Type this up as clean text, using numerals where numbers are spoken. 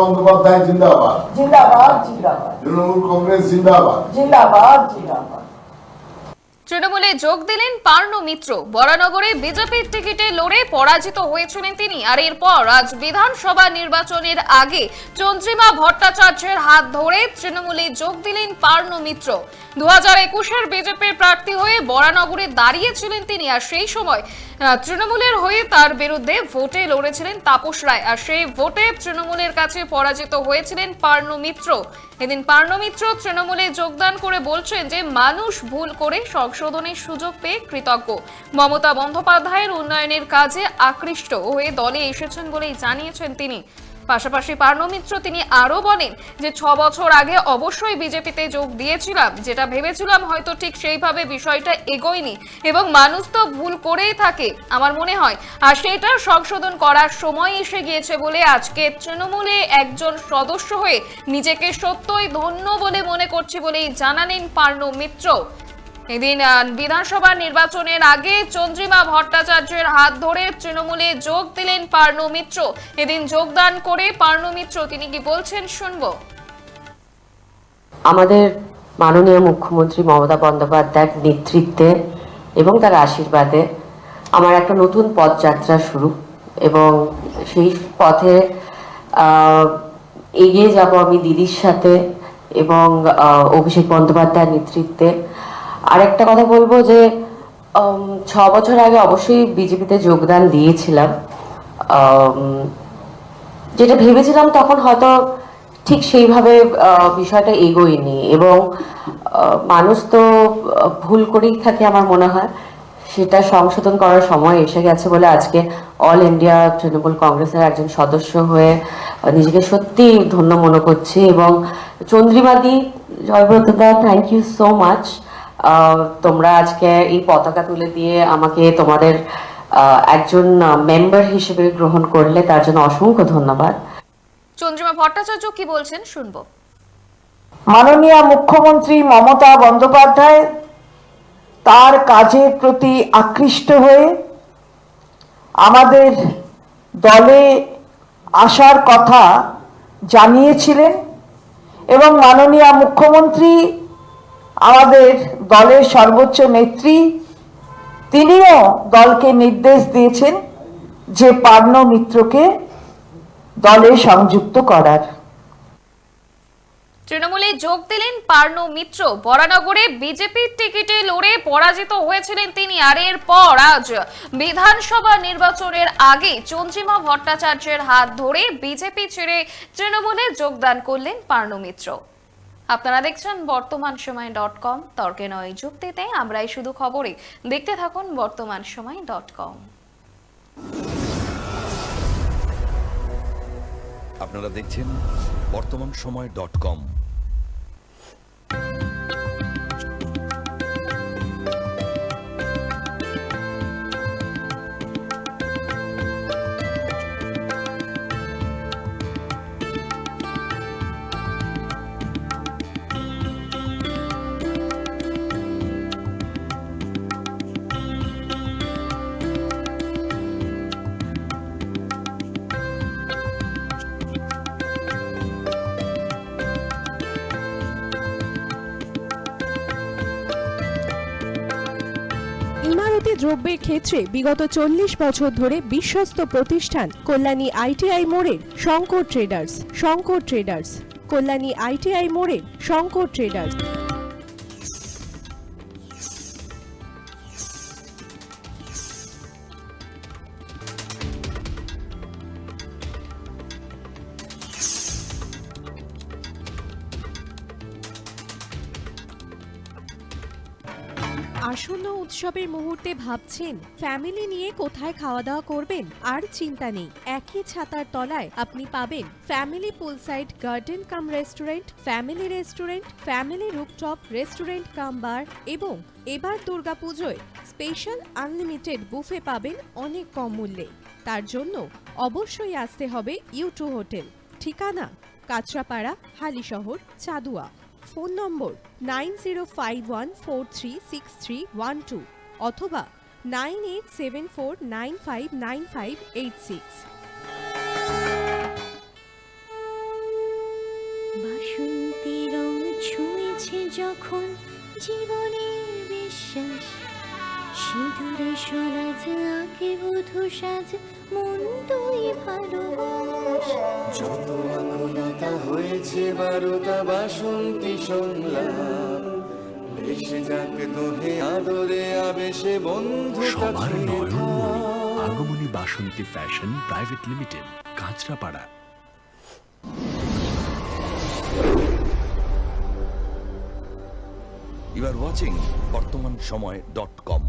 বন্দ্যোপাধ্যায় জিন্দাবাদ, জিন্দাবাদ জিন্দাবাদ, তৃণমূল কংগ্রেস জিন্দাবাদ, জিন্দাবাদ জিন্দাবাদ। তৃণমূলে যোগ দিলেন পার্ণ মিত্র। বরানগরে বিজেপির টিকিটে লড়ে পরাজিত হয়েছিলেন তিনি। আর এরপর আজ বিধানসভা নির্বাচনের আগে চন্দ্রিমা ভট্টাচার্যের হাত ধরে তৃণমূলে যোগ দিলেন পার্ণ মিত্র। 2021-এর বিজেপির প্রার্থী হয়ে বরানগরে দাঁড়িয়েছিলেন তিনি। আর সেই সময় তৃণমূলের হয়ে তার বিরুদ্ধে ভোটে লড়েছিলেন তাপস রায়। আর সেই ভোটে তৃণমূলের কাছে পরাজিত হয়েছিলেন পার্ণ মিত্র। এদিন পার্ণ মিত্র তৃণমূলে যোগদান করে বলছেন যে মানুষ ভুল করে সংশোধনের সুযোগ পেয়ে কৃতজ্ঞ। মমতা বন্দ্যোপাধ্যায়ের উন্নয়নের কাজে আকৃষ্ট হয়ে দলে এসেছেন বলেই জানিয়েছেন তিনি। পাশাপাশি পার্ণ মিত্র তিনি আরো বলেন যে 6 বছর আগে অবশ্যই বিজেপিতে যোগ দিয়েছিলাম, যেটা ভেবেছিলাম হয়তো ঠিক সেইভাবে বিষয়টা এগোয়নি এবং মানুষ তো ভুল করেই থাকে আমার মনে হয়, আর সেটা সংশোধন করার সময় এসে গিয়েছে বলে আজকে তৃণমূলে একজন সদস্য হয়ে নিজেকে সত্যই ধন্য বলে মনে করছি বলেই জানালেন পার্ণ মিত্র। এদিন বিধানসভা নির্বাচনের আগে চন্দ্রিমা ভট্টাচার্যের হাত ধরে তৃণমূলে যোগ দিলেন পার্ণ মিত্র। এদিন যোগদান করে পার্ণ মিত্র তিনি কি বলছেন শুনবো। আমাদের মাননীয় মুখ্যমন্ত্রী মমতা বন্দ্যোপাধ্যায়ের নেতৃত্বে এবং তার আশীর্বাদে আমার একটা নতুন পথযাত্রা শুরু, এবং সেই পথে এগিয়ে যাব আমি দিদির সাথে এবং অভিষেক বন্দ্যোপাধ্যায়ের নেতৃত্বে। আরেকটা কথা বলবো যে 6 বছর আগে অবশ্যই বিজেপিতে যোগদান দিয়েছিলাম। যেটা ভেবেছিলাম তখন হয়তো ঠিক সেইভাবে বিষয়টা এগোয়নি, এবং মানুষ তো ভুল করেই থাকে আমার মনে হয়, সেটা সংশোধন করার সময় এসে গেছে বলে আজকে অল ইন্ডিয়া তৃণমূল কংগ্রেসের একজন সদস্য হয়ে নিজেকে সত্যি ধন্য মনে করছি। এবং চন্দ্রিমাদি, জয়ব্রতদা, থ্যাংক ইউ সো মাচ। তোমরা আজকে এই পতাকা তুলে দিয়ে আমাকে তোমাদের একজন মেম্বার হিসেবে গ্রহণ করলে, তার জন্য অসংখ্য ধন্যবাদ। চন্দ্রিমা ভট্টাচার্য কি বলছেন শুনবো। মাননীয় মুখ্যমন্ত্রী মমতা বন্দ্যোপাধ্যায় তার কাজের প্রতি আকৃষ্ট হয়ে আমাদের দলে আসার কথা জানিয়েছিলেন, এবং মাননীয় মুখ্যমন্ত্রী আমাদের দলের সর্বোচ্চ নেত্রী তিনিও দলকে নির্দেশ দিয়েছেন যে পার্ণ মিত্রকে দলে সংযুক্ত করার। তৃণমূলে যোগ দিলেন পার্ণ মিত্র। বরানগরে বিজেপির টিকিটে লড়ে পরাজিত হয়েছিলেন তিনি। আর এরপর আজ বিধানসভা নির্বাচনের আগে চন্দ্রিমা ভট্টাচার্যের হাত ধরে বিজেপি ছেড়ে তৃণমূলে যোগদান করলেন পার্ণ মিত্র। আপনারা দেখছেন বর্তমানসময়.com, তর্কে নয় যুক্তিতে আমরাই শুধু খবরে। দেখতে থাকুন বর্তমানসময়.com। আপনারা দেখছেন বর্তমানসময়.com। ইমারতি দ্রব্যের ক্ষেত্রে বিগত 40 বছর ধরে বিশ্বস্ত প্রতিষ্ঠান কল্যাণী ITI মোড়ের Shankar traders. Shankar traders, Kalyani ITI মোড়ের শঙ্কর ট্রেডার্স। আসন্ন উৎসবের মুহূর্তে ভাবছেন ফ্যামিলি নিয়ে কোথায় খাওয়া দাওয়া করবেন? আর চিন্তা নেই, একই ছাতার তলায় আপনি পাবেন family poolside garden cum restaurant, family restaurant, family rooftop restaurant cum bar, এবং এবার দুর্গাপুজোয় স্পেশাল আনলিমিটেড বুফে পাবেন অনেক কম মূল্যে। তার জন্য অবশ্যই আসতে হবে U2 হোটেল। ঠিকানা কাঁচরাপাড়া, হালিশহর, চাদুয়া। ফোন নম্বর 9051436312 অথবা 9874959586। যখন জীবনের বিশ্বাস, সিঁদুরে সরাজ আঁকে বধূ সাজ, মন তুই ভালোবাস। যত আকুলতা হয়েছে বারোটা বাসন্তী সংলাপ, ভেসে যাক দোহে আদরে আবেশে বন্ধু সবার Nayanmoni Agomoni Basanti fashion private limited, Kanchrapara. You are watching BortomanSomoy.com.